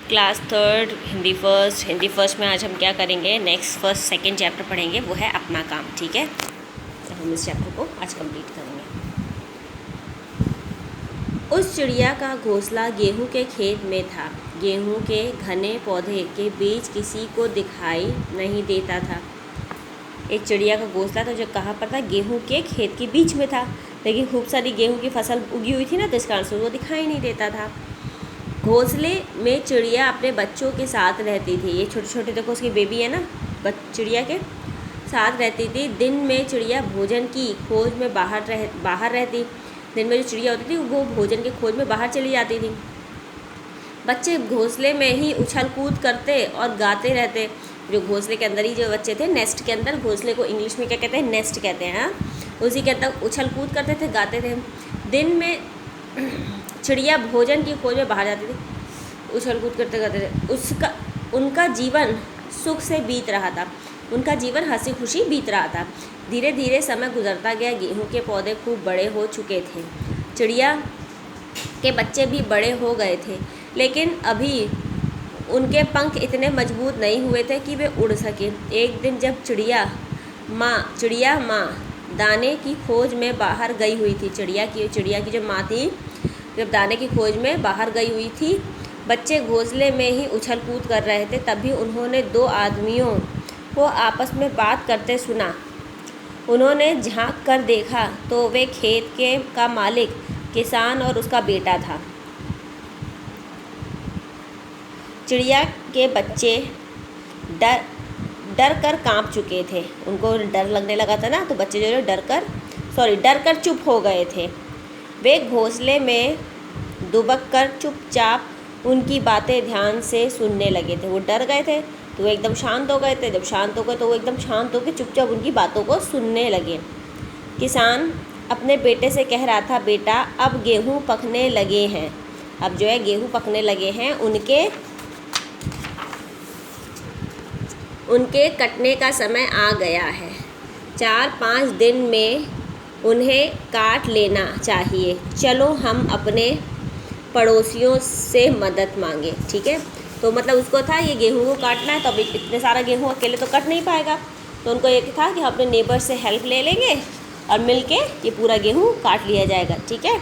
Class third Hindi first में आज हम क्या करेंगे, नेक्स्ट फर्स्ट सेकंड चैप्टर पढ़ेंगे, वो है अपना काम। ठीक है, तो हम इस चैप्टर को आज कंप्लीट करेंगे। उस चिड़िया का घोंसला गेहूं के खेत में था। गेहूं के घने पौधे के बीच किसी को दिखाई नहीं देता था। एक चिड़िया का घोंसला था जो कहाँ पर था, गेहूं के खेत के बीच में था, लेकिन खूब सारी गेहूं की फसल उगी हुई थी ना, तो इस कारण से वो दिखाई नहीं देता था। घोंसले में चिड़िया अपने बच्चों के साथ रहती थी। ये छोटे छोटे, देखो उसकी बेबी है ना, चिड़िया के साथ रहती थी। दिन में चिड़िया भोजन की खोज में बाहर रहती। दिन में जो चिड़िया होती थी वो भोजन के खोज में बाहर चली जाती थी। बच्चे घोंसले में ही उछल कूद करते और गाते रहते। जो घोंसले के अंदर ही जो बच्चे थे, नेस्ट के अंदर, घोंसले को इंग्लिश में क्या कहते हैं, नेस्ट कहते हैं। हाँ, उसी के अंदर उछल कूद करते थे, गाते थे। दिन में चिड़िया भोजन की खोज में बाहर जाती थी, उछल कूद करते गाते थे। उनका जीवन सुख से बीत रहा था। उनका जीवन हंसी खुशी बीत रहा था। धीरे धीरे समय गुजरता गया। गेहूं के पौधे खूब बड़े हो चुके थे। चिड़िया के बच्चे भी बड़े हो गए थे, लेकिन अभी उनके पंख इतने मजबूत नहीं हुए थे कि वे उड़ सके। एक दिन जब चिड़िया माँ दाने की खोज में बाहर गई हुई थी, चिड़िया की जो माँ थी, जब दाने की खोज में बाहर गई हुई थी, बच्चे घोंसले में ही उछल कूद कर रहे थे। तभी उन्होंने दो आदमियों को आपस में बात करते सुना। उन्होंने झांक कर देखा तो वे खेत का मालिक किसान और उसका बेटा था। चिड़िया के बच्चे डर कर कांप चुके थे। उनको डर लगने लगा था ना, तो बच्चे जो है डर कर चुप हो गए थे। वे घोंसले में दुबक कर चुपचाप उनकी बातें ध्यान से सुनने लगे थे। वो डर गए थे तो वो एकदम शांत हो गए थे। जब शांत हो गए तो वो एकदम शांत होकर चुपचाप उनकी बातों को सुनने लगे। किसान अपने बेटे से कह रहा था, बेटा अब गेहूँ पकने लगे हैं। अब जो है गेहूँ पकने लगे हैं, उनके कटने का समय आ गया है। 4-5 दिन में उन्हें काट लेना चाहिए। चलो हम अपने पड़ोसियों से मदद मांगे। ठीक है, तो मतलब उसको था ये गेहूं को काटना है, तो अभी इतने सारा गेहूं अकेले तो कट नहीं पाएगा, तो उनको ये था कि हम अपने नेबर से हेल्प ले लेंगे और मिलके ये पूरा गेहूं काट लिया जाएगा। ठीक है।